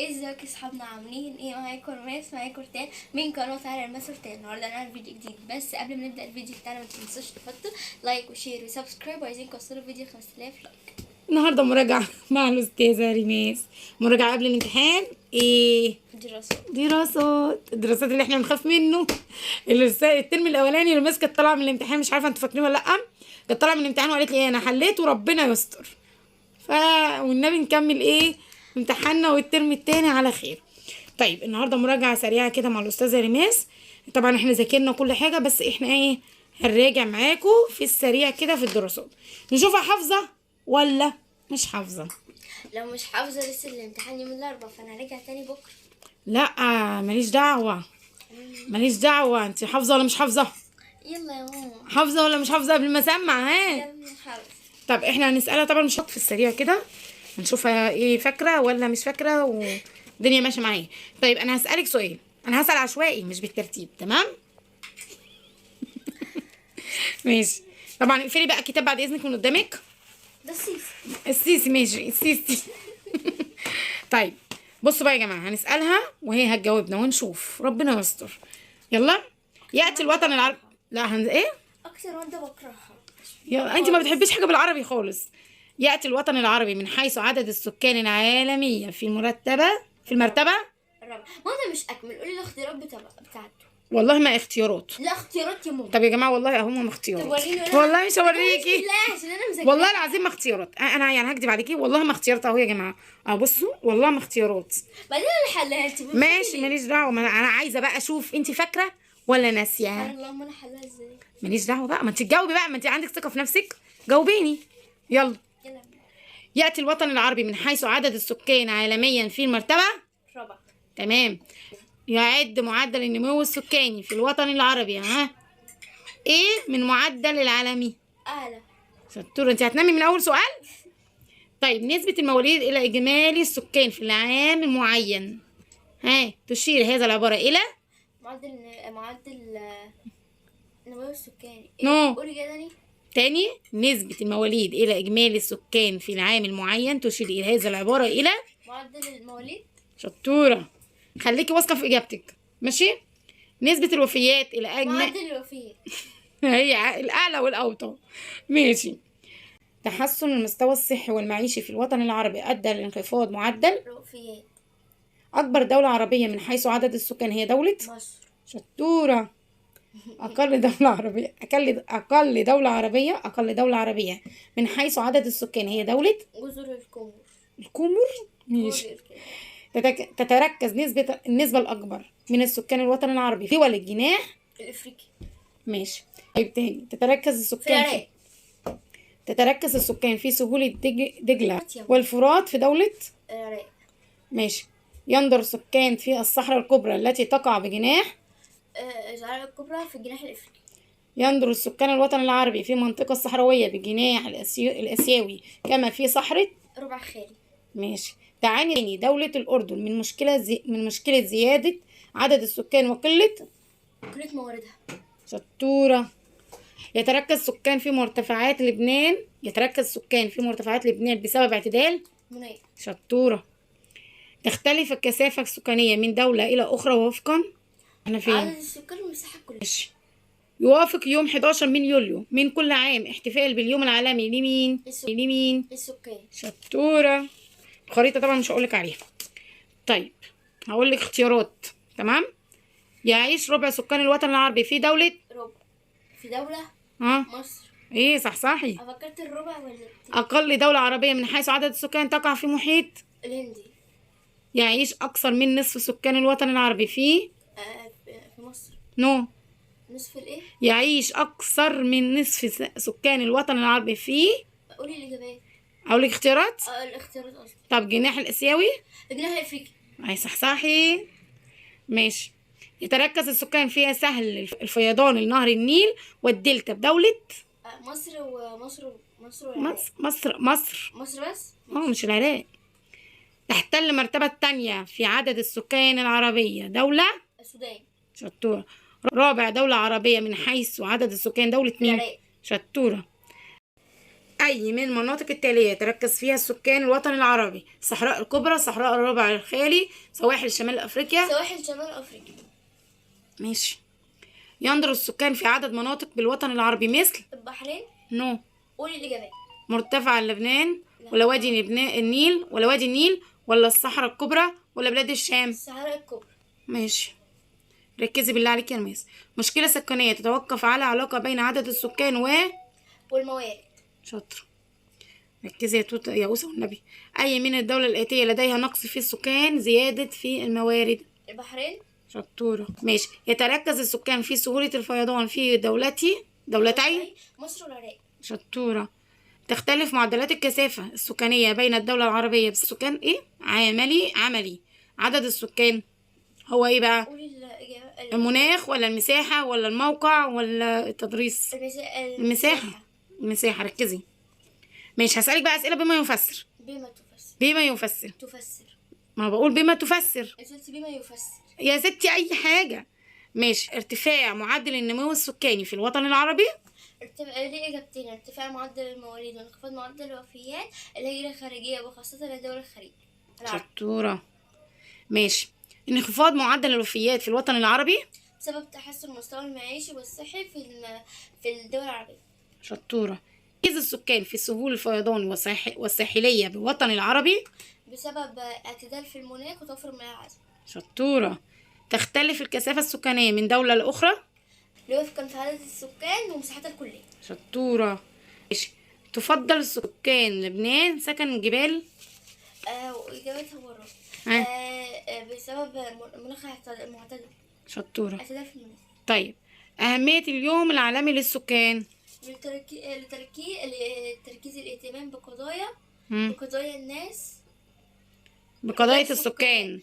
ازيك يا اصحابنا، عاملين ايه؟ معاكم ماس، معاكم رتان من قناه على الماس رتان. النهارده هنعمل فيديو جديد، بس قبل ما نبدا الفيديو بتاعنا ما تنسوش تحطوا لايك وشير وسبسكرايب، وعايزين نوصل الفيديو 5000 لايك. النهارده مراجعة مع الأستاذة ريماس. مراجعة قبل الامتحان. ايه؟ الدراسات اللي احنا بنخاف منه. الترم الأولاني ريماس كانت طالعة من الامتحان، مش عارفة انتوا فاكرين ولا لأ. كانت طالعة من الامتحان وقالت لي ايه، أنا حليت وربنا يستر. والنبي نكمل ايه؟ امتحاننا والترم التاني على خير. طيب النهارده مراجعة سريعة كده مع الأستاذة ريماس. طبعا احنا ذاكرنا كل حاجة، بس احنا ايه؟ هنراجع معاكم في السريع كده في الدراسات، نشوفها حافظة ولا مش حافظة. لو مش حافظه لسه الامتحان يوم الاربعاء، فانا هرجع تاني بكره. لا ماليش دعوة، ماليش دعوة. انت حافظة ولا مش حافظة؟ يلا يا ماما. حافظة ولا مش حافظة قبل ما اسمع؟ ها يلا حافظه. طب احنا هنسألها طبعا، مش في السريع كده هنشوفها ايه، فاكرة ولا مش فاكرة والدنيا ماشية معايا. طيب انا هسألك سؤال، انا هسأل عشوائي مش بالترتيب، تمام؟ ماشي. طبعا اقفلي بقى الكتاب بعد اذنك من قدامك. ده السيسي. السيسي ماشي، السيسي. طيب بصوا بقى يا جماعه، هنسالها وهي هتجاوبنا ونشوف ربنا يستر. يلا. ياتي الوطن العربي. لا ايه؟ اكتر ماده بكرهها. يا انت ما بتحبيش حاجه بالعربي خالص. ياتي الوطن العربي من حيث عدد السكان العالمية في المرتبه. الرابعه. ما ده مش اكمل، قولي الاختيارات بتاعته. والله ما اختيارات. لا اختيارات يا ماما. طب يا جماعه والله اهو ما اختيارات. طب وريني. والله مش هوريكي. لا عشان انا مذاكره. والله العظيم ما اختيارات، انا يعني هكدب عليكي، والله ما اختيارات اهو يا جماعه. بصوا والله ما اختيارات. بعدين انا حلها انت ماشي ماليش دعوه، ما انا عايزه بقى اشوف انت فاكره ولا ناسيه. اللهم انا حلها ازاي؟ ماليش دعوه بقى، ما انت تجاوبي بقى، ما انت عندك ثقه في نفسك، جاوبيني. يلا. يلا. ياتي الوطن العربي من حيث عدد السكان عالميا في المرتبه. رابعه. تمام. يعد معدل النمو السكاني في الوطن العربي ايه من معدل العالمي؟ اعلى. شطوره، انت هتنامي من اول سؤال. طيب نسبة المواليد إلى إجمالي السكان في العام المعين، تشير هذا العبارة إلى؟ معدل النمو السكاني. نو. قولي كده تاني. نسبة المواليد إلى إجمالي السكان في العام المعين تشير إلى هذا العبارة إلى؟ معدل المواليد. شطورة، خليكي واثقة في إجابتك، ماشي؟ نسبة الوفيات إلى معدل الوفيات. هي الأعلى والأوطى، ماشي. تحسن المستوى الصحي والمعيشي في الوطن العربي أدى لانخفاض معدل الوفيات. أكبر دولة عربية من حيث عدد السكان هي دولة مصر. شطورة. أقل دولة عربية من حيث عدد السكان هي دولة جزر القمر. القمر. ماشي. تتركز النسبة الأكبر من السكان الوطن العربي في دول الجناح الأفريقي. ماشي. طيب تاني. تتركز السكان في سهولة دجلة والفرات في دولة العراق. ماشي. يندر السكان في الصحراء الكبرى التي تقع بجناح الصحراء الكبرى في الجناح الأفريقي. يندر السكان الوطن العربي في المنطقة الصحراوية بالجناح الآسيوي كما في صحراء ربع خالي. ماشي. تعاني دولة الأردن من مشكلة زيادة عدد السكان وقلة مواردها. شطورة. يتركز السكان في مرتفعات لبنان بسبب اعتدال مناخ. شطورة. تختلف الكثافة السكانية من دولة إلى أخرى وفقا احنا فين؟ عدد السكان والمساحة كلها. ماشي. يوافق يوم 11 من يوليو من كل عام احتفال باليوم العالمي لمين؟ السكان. شطورة. الخريطة طبعا مش هقولك عليها. طيب هقولك اختيارات، تمام؟ يعيش ربع سكان الوطن العربي في دولة مصر. ايه صحصحي. فكرت الربع ولا أقل دولة عربية من حيث عدد السكان تقع في محيط الهندي. يعيش أكثر من نصف سكان الوطن العربي في مصر. نصف الايه؟ يعيش أكثر من نصف سكان الوطن العربي في. قولي الإجابات. أقول لك اختيارات؟ الاختيارات قصدي. طب جناح الآسيوي. الجناح الأفريقي. أي صحصحي. ماشي. يتركز السكان فيها سهل الفيضان لنهر النيل والدلتا بدولة مصر بس؟ مش العراق. تحتل المرتبة الثانية في عدد السكان العربية دولة السودان. شطورة. رابع دولة عربية من حيث عدد السكان دولة مين؟ العراق. شطورة. أي من المناطق التالية تركز فيها السكان الوطن العربي؟ الصحراء الكبرى، صحراء الربع الخالي، سواحل شمال أفريقيا. سواحل شمال افريقيا. ماشي. يندر السكان في عدد مناطق بالوطن العربي مثل. البحرين. نو. قولي الاجابات. مرتفع لبنان، ولا وادي النيل، ولا وادي النيل، ولا الصحراء الكبرى، ولا بلاد الشام. الصحراء الكبرى. ماشي. ركزي بالله عليك يا ميس. مشكلة سكانية تتوقف على علاقة بين عدد السكان والموارد. شاطر. ركزي يا توت يا أوسة والنبي. أي من الدولة الآتية لديها نقص في السكان زيادة في الموارد؟ البحرين. شطورة. ماشي. يتركز السكان في سهولة الفيضان في دولتي مصر والعراق. شطورة. تختلف معدلات الكثافة السكانية بين الدولة العربية بالسكان ايه؟ عملي. عدد السكان هو ايه بقى؟ قولي الاجابه. المناخ ولا المساحة ولا الموقع ولا التضريس؟ المساحة. ركزي. ماشي. هسألك بقى أسئلة بما يفسر. بما تفسر. ما بقول بما تفسر. بما يفسر يا ستي أي حاجة. ماشي. ارتفاع معدل النمو السكاني في الوطن العربي. ليه إجابتين: ارتفاع معدل المواليد وانخفاض معدل الوفيات، الهجرة الخارجية وخاصة لدول الخليج. شطورة. ماشي. انخفاض معدل الوفيات في الوطن العربي بسبب تحسن المستوى المعيشي والصحي في الدول العربية. شطورة. تركيز السكان في سهول الفيضان والساحلية بالوطن العربي بسبب اعتدال في المناخ وتوفر المياه العذبة. شطورة. تختلف الكثافة السكانية من دولة لأخرى وفقا في عدد السكان ومساحتها الكلية. شطورة. ماشي. تفضل سكان لبنان سكن الجبال. وإجابتها بره. بسبب المناخ المعتدل. شطورة. اعتدال في المناخ. طيب. أهمية اليوم العالمي للسكان. لتركيز الاهتمام بقضايا الناس، بقضايا السكان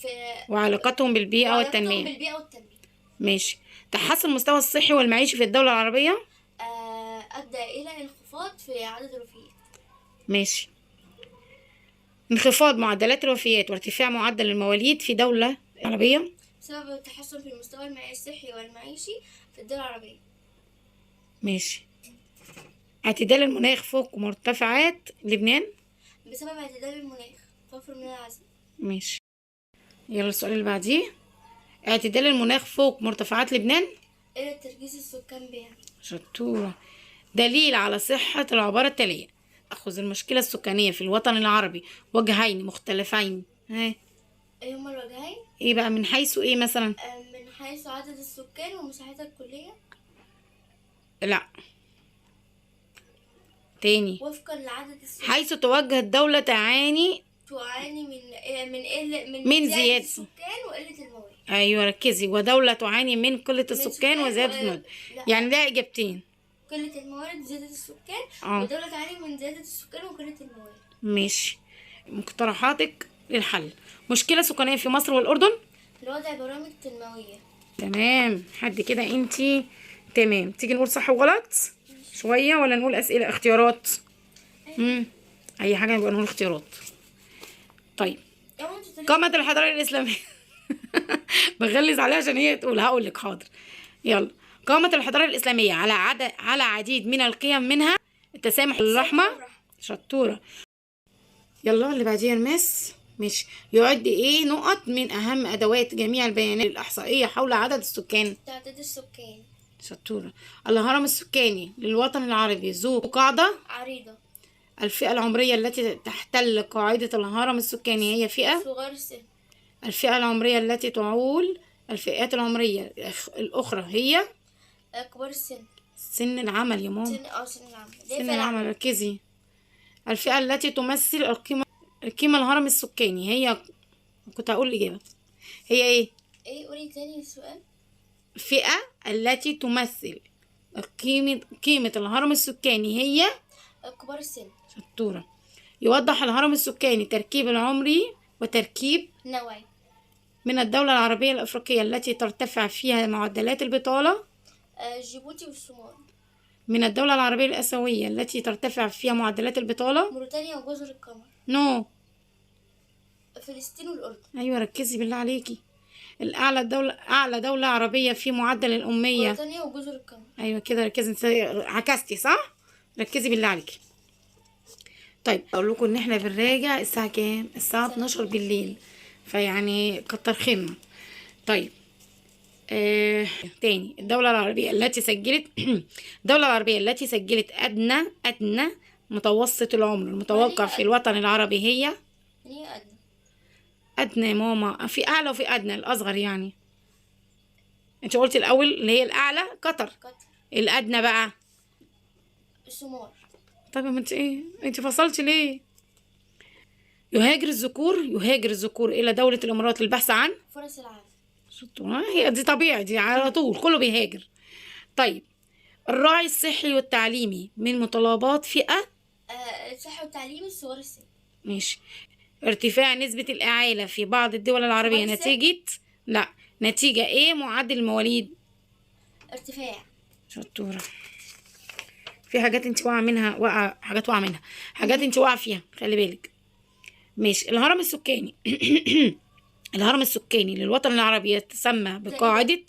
في وعلاقتهم بالبيئة والتنمية. ماشي. تحسن المستوى الصحي والمعيشي في الدولة العربية أدى إلى انخفاض في عدد الوفيات. ماشي. انخفاض معدلات الوفيات وارتفاع معدل المواليد في دولة عربية بسبب التحسن في المستوى الصحي والمعيشي في الدول العربية. ماشي. اعتدال المناخ فوق مرتفعات لبنان بسبب اعتدال المناخ توفر من العزل. ماشي. يلا السؤال اللي بعديه. اعتدال المناخ فوق مرتفعات لبنان إلى تركيز السكان بها. شطورة. دليل على صحة العبارة التالية: أخذ المشكلة السكانية في الوطن العربي وجهين مختلفين. ايه هما الوجهين؟ ايه بقى من حيث ايه مثلا؟ من حيث عدد السكان ومساحتها الكلية. لا تاني. وفقا لعدد السكان. حيث توجه الدولة تعاني من زيادة السكان وقلة الموارد. ايوه ركزي. ودولة تعاني من قلة السكان وزيادة الموارد. يعني ده اجابتين. قلة الموارد وزيادة السكان. ودولة تعاني من زيادة السكان وقلة الموارد. ماشي. مقترحاتك للحل. مشكلة سكانية في مصر والأردن. لوضع برامج تنموية. تمام. حد كده انتي تمام. تيجي نقول صح وغلط شوية ولا نقول أسئلة اختيارات؟ أي حاجة نبقى نقول اختيارات. طيب. قامت الحضارة الإسلامية بغلس عليها عشان هي تقول. هقول لك حاضر. يلا. قامت الحضارة الإسلامية على عديد من القيم، منها التسامح والرحمة. شطورة. يلا اللي بعديها الماس. ماشي. يعد ايه نقط من أهم أدوات جميع البيانات الإحصائية حول عدد السكان؟ تعداد السكان. شطورة. الهرم السكاني للوطن العربي ذو قاعدة عريضة. الفئة العمرية التي تحتل قاعدة الهرم السكاني هي فئة صغار السن. الفئة العمرية التي تعول الفئات العمرية الأخرى هي كبار السن. سن العمل يا ماما. سن العمل. ركزي. الفئة التي تمثل القيمة الهرم السكاني هي، كنت هقول الإجابة، هي ايه؟ قولي تاني السؤال. الفئة التي تمثل قيمة الهرم السكاني هي كبار السن. شطورة. يوضح الهرم السكاني تركيب العمري وتركيب نوعي من الدولة العربية الأفريقية التي ترتفع فيها معدلات البطالة. جيبوتي والصومال. من الدولة العربية الآسيوية التي ترتفع فيها معدلات البطالة. موريتانيا وجزر القمر. نو. فلسطين والأردن. أيوة ركزي بالله عليكي. أعلى دولة عربية في معدل الأمية. موريتانيا وجزر القمر. أيوة كده ركزي. انت عكستي صح؟ ركزي بالله عليكي. طيب اقول لكم ان احنا بنراجع الساعه كام؟ الساعه 12 بالليل، فيعني كتر خيرنا. طيب تاني، الدولة العربية التي سجلت الدولة العربية التي سجلت أدنى متوسط العمر المتوقع في الوطن العربي هي؟ يعني ايه أدنى؟ أدنى يا ماما، في أعلى وفي أدنى، الأصغر يعني. انت قلتي الأول اللي هي الأعلى قطر، قطر. الأدنى بقى الصومال. طب ما انت ايه، انت فصلتي ليه؟ يهاجر الذكور إلى دولة الإمارات للبحث عن فرص العمل. هي دي طبيعي، دي على طول كله بيهاجر. طيب الراعي الصحي والتعليمي من متطلبات فئة الصحة والتعليم الصغار السن. ماشي. ارتفاع نسبة الإعالة في بعض الدول العربية نتيجة ايه معدل المواليد؟ ارتفاع. شطورة. في حاجات انت واقعة منها، حاجات انت واقعة فيها، خلي بالك. ماشي. الهرم السكاني الهرم السكاني للوطن العربي يتسمى بقاعدة.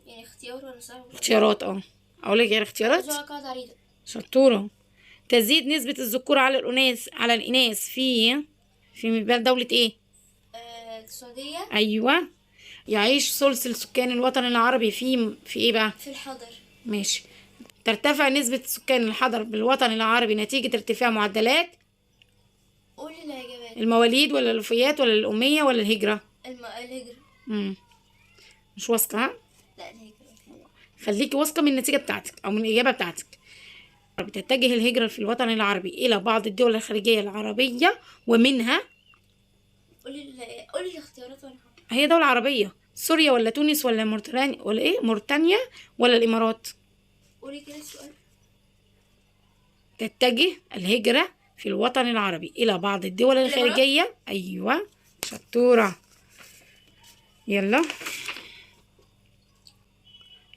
يعني اختيار ولا صح؟ اختيارات. اقول لك اختيارات. قاعدة عريضة. شطورة. تزيد نسبة الذكور على الإناث في دولة ايه؟ السعودية. ايوه. يعيش ثلث السكان الوطن العربي في ايه بقى؟ في الحضر. ماشي. ترتفع نسبة سكان الحضر بالوطن العربي نتيجة ارتفاع معدلات قولي الإجابات. المواليد ولا الوفيات ولا الأمية ولا الهجرة؟ الهجرة. مش واثقة ها؟ لا الهجرة. خليكي واثقة من النتيجة بتاعتك أو من الإجابة بتاعتك. بتتجه الهجرة في الوطن العربي إلى بعض الدول الخارجية العربية ومنها. قولي الاختيارات وانا هي دولة عربية، سوريا ولا تونس ولا موريتانيا ولا الإمارات؟ قولي كده السؤال. تتجه الهجرة في الوطن العربي إلى بعض الدول الخارجية. أيوة شطورة. يلا.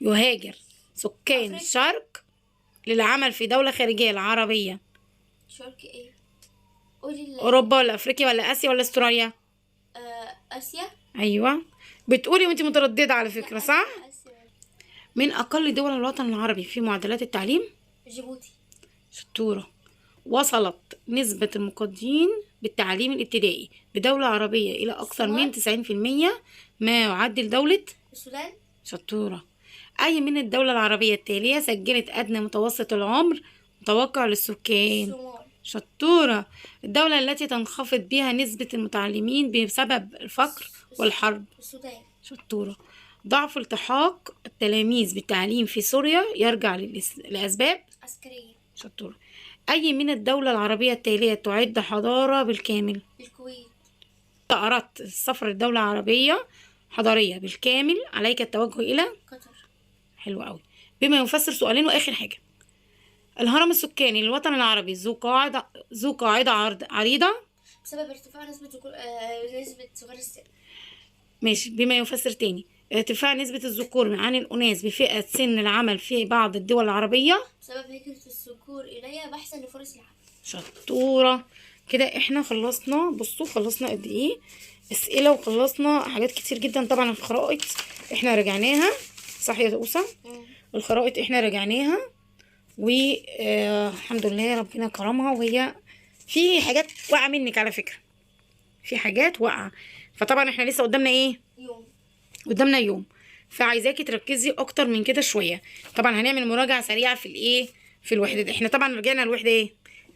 يهاجر سكان الشرق للعمل في دولة خارجية العربية. شرق ايه؟ قولي أوروبا ولا أفريقيا ولا آسيا ولا أستراليا؟ آسيا. أيوة بتقولي وانت مترددة على فكرة، صح؟ آسيا. من أقل دول الوطن العربي في معدلات التعليم؟ جيبوتي. شطورة. وصلت نسبة المقضين بالتعليم الابتدائي بدولة عربية إلى أكثر من 90% ما يعدل دولة السودان. شطورة. أي من الدولة العربية التالية سجلت أدنى متوسط العمر متوقع للسكان؟ الصومال. شطورة. الدولة التي تنخفض بها نسبة المتعلمين بسبب الفقر والحرب؟ السودان. شطورة. ضعف التحاق التلاميذ بالتعليم في سوريا يرجع لأسباب عسكرية. شطورة. أي من الدولة العربية التالية تعد حضارة بالكامل؟ الكويت. إذا أردت السفر لدولة عربية حضارية بالكامل عليك التوجه إلى قطر. حلو قوي. بما يفسر سؤالين وآخر حاجة. الهرم السكاني للوطن العربي ذو قاعدة عريضة بسبب ارتفاع نسبة صغار السن. ماشي. بما يفسر تاني. ارتفاع نسبة الذكور عن الأناث بفئة سن العمل في بعض الدول العربية بسبب هجرة الذكور إليها بحثا لفرص العمل. شطورة. كده احنا خلصنا. بصوا خلصنا قد ايه اسئلة وخلصنا حاجات كتير جدا. طبعا الخرائط احنا رجعناها، صح يا توسة؟ الخرائط احنا رجعناها والحمد لله ربنا كرمها. وهي في حاجات واقعة منك على فكرة، في حاجات واقعة. فطبعا احنا لسه قدامنا ايه؟ قدامنا يوم. فعايزاكي تركزي اكتر من كده شوية. طبعا هنعمل مراجعة سريعة في الايه، في الوحدة. احنا طبعا رجعنا الوحدة ايه؟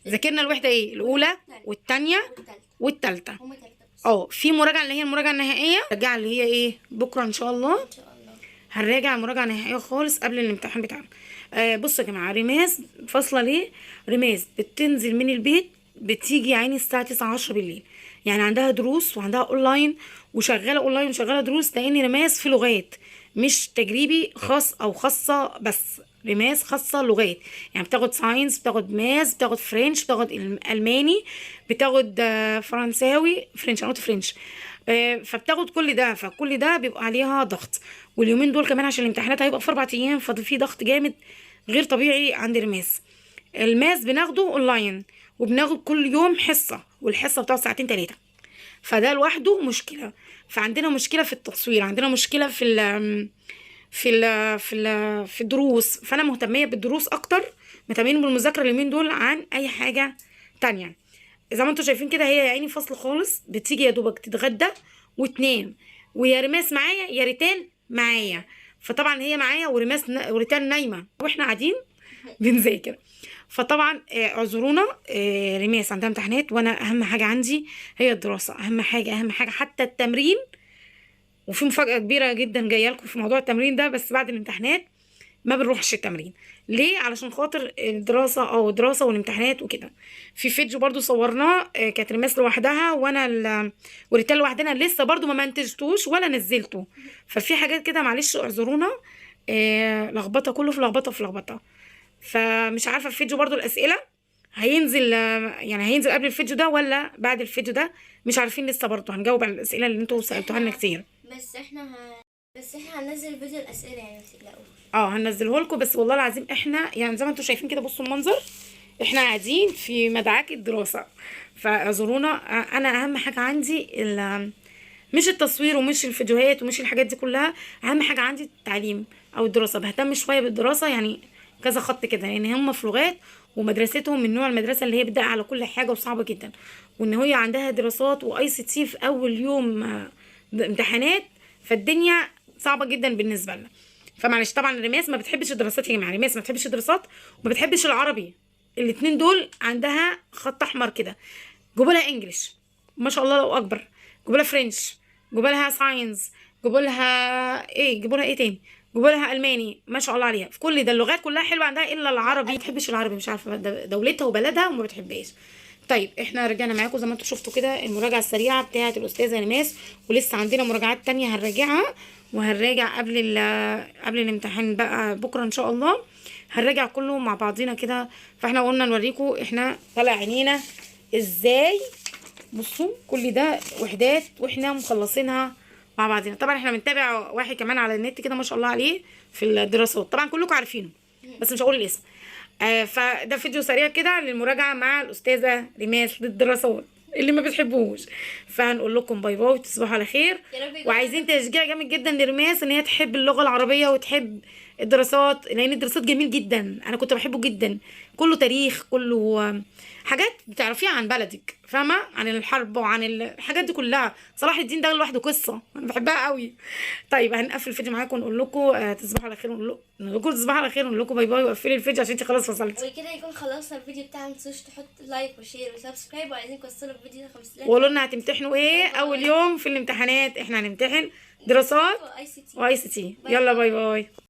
ذاكرنا الوحدة ايه؟ الاولى والثانية والثالثة. في مراجعة اللي هي المراجعة النهائية، المراجعة اللي هي ايه؟ بكرة ان شاء الله هنراجع مراجعة نهائية خالص قبل الامتحان بتاعنا. بصوا يا جماعة، ريماس فاصلة ليه؟ ريماس بتنزل من البيت بتيجي عيني الساعة 9-10 بالليل، يعني عندها دروس وعندها اونلاين وشغالة اونلاين وشغالة دروس، لان ريماس في لغات مش تجريبي خاص او خاصة بس، ريماس خاصة لغات. يعني بتاخد ساينس، بتاخد ماس، بتاخد فرنش، بتاخد الماني، بتاخد فرنساوي، فرنش، انا قلت فرنش. فبتاخد كل ده، فكل ده بيبقى عليها ضغط. واليومين دول كمان عشان الامتحانات هيبقى في 4 ايام، ففي ضغط جامد غير طبيعي عند الماس. الماس بناخده اونلاين وبناخد كل يوم حصة، والحصة بتاعت 2-3 ساعات، فده لوحده مشكلة. فعندنا مشكلة في التصوير، عندنا مشكلة في الدروس. فانا مهتمية بالدروس اكتر مهتمين بالمذاكره اليومين دول عن اي حاجه تانية. زي ما انتم شايفين كده هي يا عيني فصل خالص، بتيجي يا دوبك تتغدى وتنام، ويا رماس معايا يا ريتال معايا. فطبعا هي معايا ورماس وريتال نايمه واحنا قاعدين بنذاكر. فطبعا اعذرونا، رماس عندها امتحانات، وانا اهم حاجه عندي هي الدراسه، اهم حاجه اهم حاجه، حتى التمرين. وفي مفاجاه كبيره جدا جايه لكم في موضوع التمرين ده، بس بعد الامتحانات ما بنروحش التمرين. ليه؟ علشان خاطر الدراسه او الدراسه والامتحانات وكده. في فيديو برضو صورناه، كانت رماس لوحدها وانا وريتال لوحدنا، لسه برضو ما منتجتوش ولا نزلته. ففي حاجات كده معلش اعذرونا، لخبطه، كله في لخبطه في لخبطه. فمش عارفه الفيديو برضو الاسئله هينزل، يعني هينزل قبل الفيديو ده ولا بعد الفيديو ده، مش عارفين لسه. برضو هنجاوب على الاسئله اللي انتوا سالتوها لنا كتير. بس احنا هننزل فيديو الاسئله يعني، ما تقلقوش. هنزله لكم. بس والله العظيم احنا يعني زي ما انتم شايفين كده، بصوا المنظر، احنا قاعدين في مدعاك الدراسه. فاعذرونا، انا اهم حاجه عندي مش التصوير ومش الفيديوهات ومش الحاجات دي كلها. اهم حاجه عندي التعليم او الدراسه، بهتم شويه بالدراسه يعني، كذا خط كده، لان يعني هم في لغات ومدرستهم من نوع المدرسه اللي هي بتدق على كل حاجه وصعبه جدا، وان هي عندها دراسات واي سي تي في اول يوم امتحانات، فالدنيا صعبه جدا بالنسبه لنا. فمعلش طبعا رماس ما بتحبش الدراسات يا جماعه، رماس ما بتحبش الدراسات وما بتحبش العربي، الاتنين دول عندها خط احمر كده. جيبوا لها انجلش ما شاء الله لو اكبر، جيبوا لها فرنش، جيبوا لها ساينس، جيبوا لها ايه، جيبوا لها ايه تاني، جيبوا لها الماني، ما شاء الله عليها في كل ده. اللغات كلها حلوه عندها الا العربي، ما بتحبش العربي، مش عارفه دولتها وبلدها وما بتحبهاش. طيب احنا رجعنا معاكم زي ما انتم شفتوا كده المراجعه السريعه بتاعه الاستاذه رماس، ولسه عندنا مراجعات تانية هنراجعها، وهنراجع قبل الامتحان بقى بكره ان شاء الله، هنراجع كله مع بعضينا كده. فاحنا قلنا نوريكم احنا طالع عينينا ازاي. بصوا كل ده وحدات واحنا مخلصينها مع بعضينا. طبعا احنا بنتابع واحد كمان على النت كده ما شاء الله عليه في الدراسات، طبعا كلكم عارفينه بس مش هقول الاسم. فده فيديو سريع كده للمراجعه مع الاستاذه رماس للدراسات اللي ما بتحبوش. فهنقول لكم باي باي، تصبحوا على خير. وعايزين تشجيع جامد جدا لرماس ان هي تحب اللغه العربيه وتحب الدراسات، لان الدراسات جميل جدا، انا كنت بحبه جدا، كله تاريخ، كله حاجات بتعرفيها عن بلدك، فاهمه، عن الحرب وعن الحاجات دي كلها. صلاح الدين ده لوحده قصه، انا بحبها قوي. طيب هنقفل الفيديو معاكم ونقول لكم تصبحوا على خير، ونقول لكم تصبحوا على خير، ونقول لكم باي باي، وقفلي الفيديو عشان انت خلاص فصلتي. وكده يكون خلصنا الفيديو بتاعنا. ما تنسوش تحط لايك وشير وسبسكرايب، وعايزين توصلوا الفيديو ل 5000. وقولوا لنا هتمتحنوا ايه اول يوم في الامتحانات. احنا هنمتحن دراسات واي سي تي. يلا باي باي.